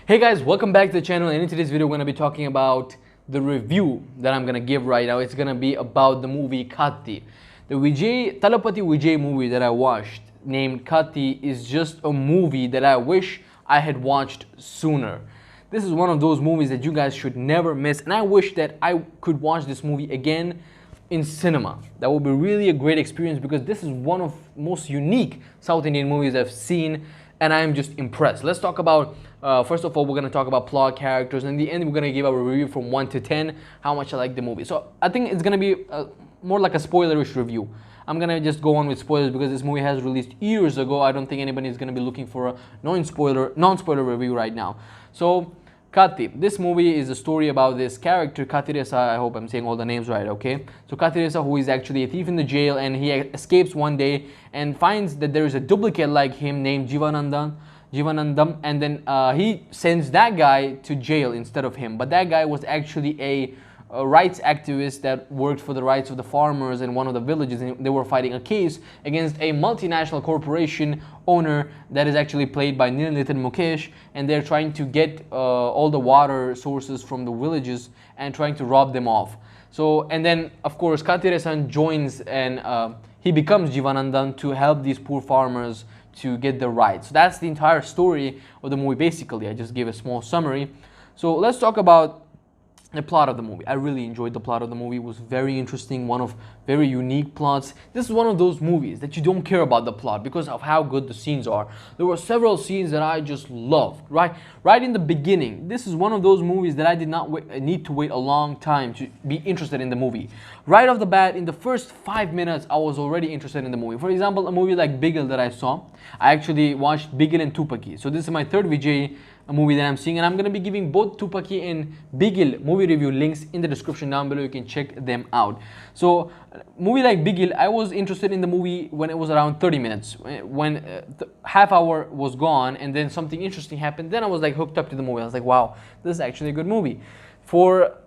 Hey guys, welcome back to the channel, and in today's video we're going to be talking about the review that I'm going to give right now. It's going to be about the movie Kaththi. The Thalapathy Vijay movie that I watched named Kaththi is just a movie that I wish I had watched sooner. This is one of those movies that you guys should never miss, and I wish that I could watch this movie again in cinema. That would be really a great experience because this is one of the most unique South Indian movies I've seen, and I'm just impressed. Let's talk about, first of all, we're going to talk about plot, characters, and in the end, we're going to give our review from 1 to 10, how much I like the movie. So I think it's going to be more like a spoilerish review. I'm going to just go on with spoilers because this movie has released years ago. I don't think anybody is going to be looking for a non-spoiler review right now. So Kaththi. This movie is a story about this character, Kaththi. I hope I'm saying all the names right, okay? So Kaththi, who is actually a thief in the jail, and he escapes one day and finds that there is a duplicate like him named Jivanandam, and then he sends that guy to jail instead of him. But that guy was actually a rights activist that worked for the rights of the farmers in one of the villages, and they were fighting a case against a multinational corporation owner that is actually played by Nitin Mukesh, and they're trying to get all the water sources from the villages and trying to rob them off. So, and then of course Kaththi joins, and he becomes Jivanandan to help these poor farmers to get the rights. So that's the entire story of the movie. Basically, I just gave a small summary. So let's talk about the plot of the movie. I really enjoyed the plot of the movie. It was very interesting, one of very unique plots. This is one of those movies that you don't care about the plot because of how good the scenes are. There were several scenes that I just loved. Right in the beginning, this is one of those movies that I did not need to wait a long time to be interested in the movie. Right off the bat, in the first 5 minutes, I was already interested in the movie. For example, a movie like Bigil that I saw. I actually watched Bigil and Tupaki. So this is my third Vijay movie that I'm seeing, and I'm going to be giving both Tupaki and Bigil movie review links in the description down below. You can check them out. So movie like Bigil, I was interested in the movie when it was around 30 minutes. When the half hour was gone and then something interesting happened, then I was like hooked up to the movie. I was like, wow, this is actually a good movie. For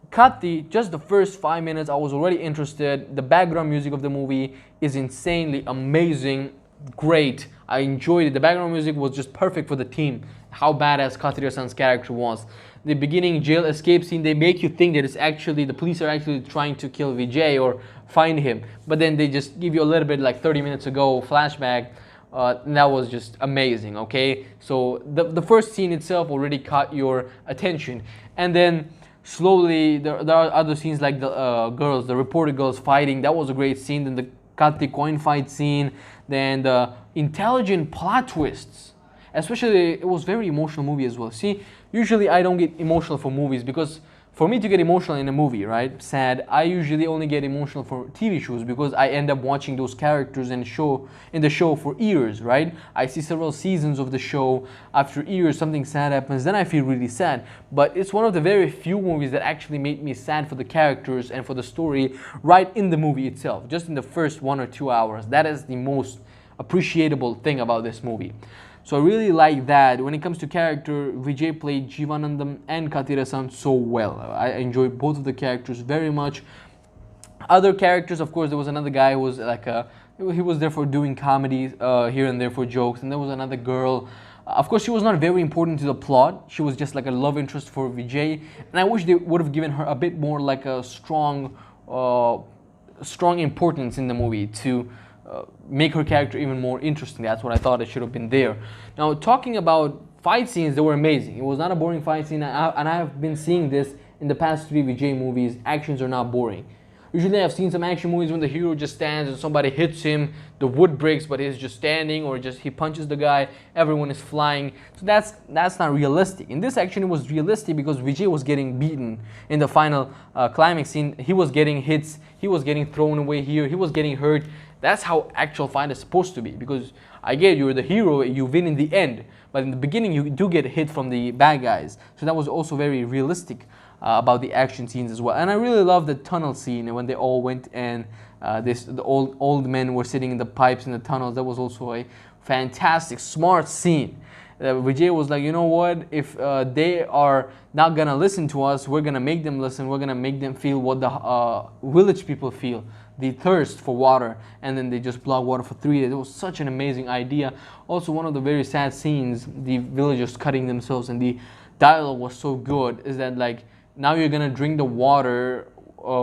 Kaththi, just the first 5 minutes, I was already interested. The background music of the movie is insanely amazing, great. I enjoyed it. The background music was just perfect for the theme. How badass Kaththi character was. The beginning jail escape scene, they make you think that it's actually the police are actually trying to kill Vijay or find him, but then they just give you a little bit like 30 minutes ago flashback. And that was just amazing. Okay, so the first scene itself already caught your attention, and then slowly there are other scenes like the reporter girls fighting. That was a great scene. Then the Kaththi coin fight scene, then the intelligent plot twists. Especially, it was very emotional movie as well. See, usually I don't get emotional for movies because for me to get emotional in a movie, right, sad, I usually only get emotional for TV shows because I end up watching those characters in the show for years, right? I see several seasons of the show. After years, something sad happens, then I feel really sad. But it's one of the very few movies that actually made me sad for the characters and for the story right in the movie itself, just in the first 1 or 2 hours. That is the most appreciable thing about this movie. So I really like that. When it comes to character, Vijay played Jivanandam and Kaththi so well. I enjoyed both of the characters very much. Other characters, of course, there was another guy who was like he was there for doing comedy here and there for jokes, and there was another girl. Of course, she was not very important to the plot. She was just like a love interest for Vijay, and I wish they would have given her a bit more like a strong importance in the movie to make her character even more interesting. That's what I thought it should have been there. Now, talking about fight scenes, they were amazing. It was not a boring fight scene, and I have been seeing this in the past 3 Vijay movies. Actions are not boring. Usually I've seen some action movies when the hero just stands and somebody hits him, the wood breaks, but he's just standing, or just he punches the guy, everyone is flying. So that's not realistic. In this action, it was realistic because Vijay was getting beaten in the final climax scene. He was getting hits, he was getting thrown away here, he was getting hurt. That's how actual fight is supposed to be, because I get you're the hero, you win in the end, but in the beginning you do get hit from the bad guys. So that was also very realistic about the action scenes as well. And I really love the tunnel scene when they all went and the old men were sitting in the pipes in the tunnels. That was also a fantastic, smart scene. Vijay was like, you know what, if they are not gonna listen to us, we're gonna make them listen, we're gonna make them feel what the village people feel. the thirst for water, and then they just block water for 3 days. It was such an amazing idea. Also, one of the very sad scenes, the villagers cutting themselves, and the dialogue was so good, is that like, now you're gonna drink the water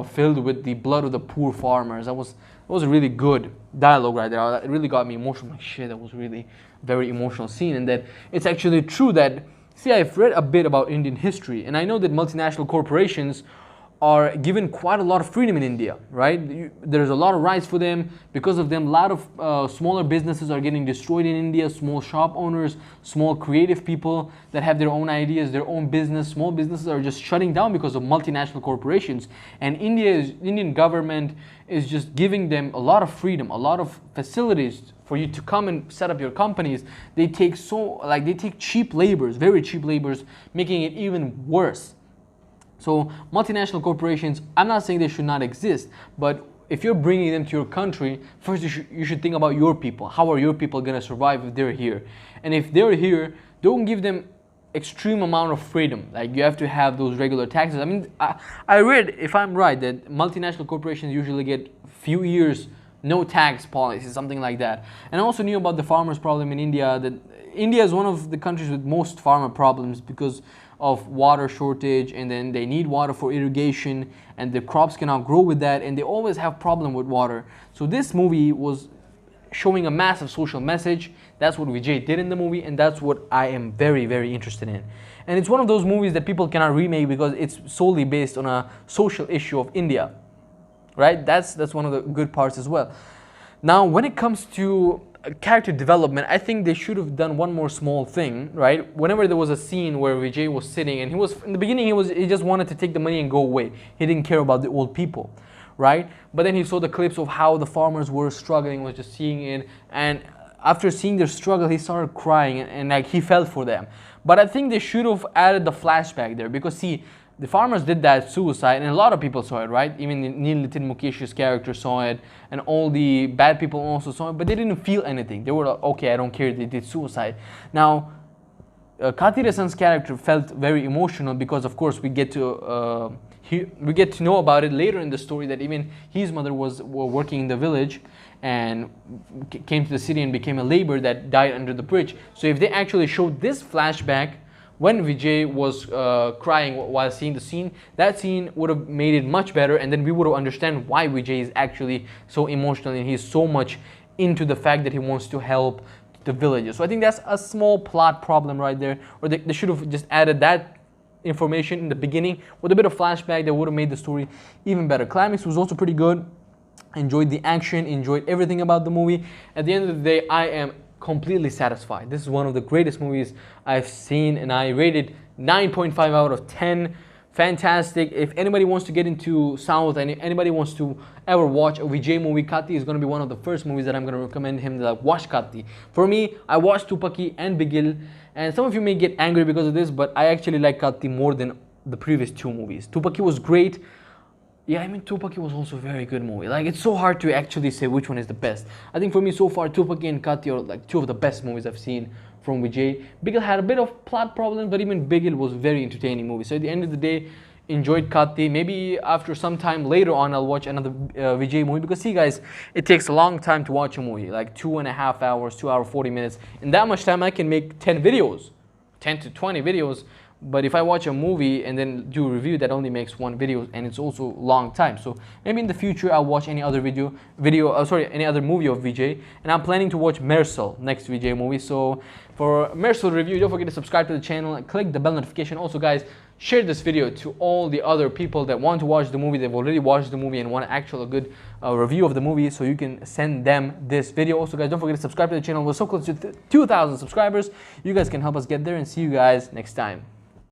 filled with the blood of the poor farmers. That was a really good dialogue right there. It really got me emotional. Like, shit, that was really very emotional scene. And that it's actually true that, see, I've read a bit about Indian history, and I know that multinational corporations are given quite a lot of freedom in India, right? There's a lot of rights for them. Because of them, a lot of smaller businesses are getting destroyed in India. Small shop owners, small creative people that have their own ideas, their own business. Small businesses are just shutting down because of multinational corporations. And Indian government is just giving them a lot of freedom, a lot of facilities for you to come and set up your companies. They take cheap laborers, very cheap laborers, making it even worse. So multinational corporations, I'm not saying they should not exist, but if you're bringing them to your country, first you should think about your people. How are your people going to survive if they're here? And if they're here, don't give them extreme amount of freedom. Like, you have to have those regular taxes. I mean, I read, if I'm right, that multinational corporations usually get few years no tax policy, something like that. And I also knew about the farmers problem in India, that India is one of the countries with most farmer problems because of water shortage, and then they need water for irrigation, and the crops cannot grow with that, and they always have problem with water. So this movie was showing a massive social message. That's what Vijay did in the movie, and that's what I am very, very interested in. And it's one of those movies that people cannot remake because it's solely based on a social issue of India, right? That's one of the good parts as well. Now, when it comes to character development, I think they should have done one more small thing, right? Whenever there was a scene where Vijay was sitting, and in the beginning he just wanted to take the money and go away. He didn't care about the old people, right? But then he saw the clips of how the farmers were struggling, was just seeing it, and after seeing their struggle, he started crying, and like, he felt for them. But I think they should have added the flashback there, because see, the farmers did that suicide, and a lot of people saw it, right? Even Neil Nitin Mukesh's character saw it, and all the bad people also saw it, but they didn't feel anything. They were like, okay, I don't care, they did suicide. Now, Kaththi Vijay's character felt very emotional because, of course, we get to know about it later in the story that even his mother was working in the village and came to the city and became a laborer that died under the bridge. So if they actually showed this flashback when Vijay was crying while seeing the scene, that scene would have made it much better, and then we would have understand why Vijay is actually so emotional and he's so much into the fact that he wants to help the villagers. So I think that's a small plot problem right there, or they should have just added that information in the beginning with a bit of flashback that would have made the story even better. Climax was also pretty good. Enjoyed the action, enjoyed everything about the movie. At the end of the day, I am completely satisfied. This is one of the greatest movies I've seen, and I rated 9.5 out of 10. Fantastic. If anybody wants to get into South and anybody wants to ever watch a Vijay movie, Kaththi is going to be one of the first movies that I'm going to recommend him to watch. Kaththi. For me, I watched Thalapathy and Bigil, and some of you may get angry because of this, but I actually like Kaththi more than the previous two movies. Thalapathy was great. Yeah, I mean, Thalapathy was also a very good movie. Like, it's so hard to actually say which one is the best. I think for me so far, Thalapathy and Kaththi are like two of the best movies I've seen from Vijay. Bigil had a bit of plot problems, but even Bigil was a very entertaining movie. So at the end of the day, enjoyed Kaththi. Maybe after some time later on, I'll watch another Vijay movie, because see guys, it takes a long time to watch a movie, like 2.5 hours, 2 hours, 40 minutes. In that much time, I can make 10 videos, 10 to 20 videos. But if I watch a movie and then do a review, that only makes one video, and it's also long time. So maybe in the future I'll watch any other any other movie of Vijay. And I'm planning to watch Mersal, next Vijay movie. So for Mersal review, don't forget to subscribe to the channel and click the bell notification. Also guys, share this video to all the other people that want to watch the movie. They've already watched the movie and want an actual good review of the movie, so you can send them this video. Also guys, don't forget to subscribe to the channel. We're so close to 2,000 subscribers. You guys can help us get there, and see you guys next time.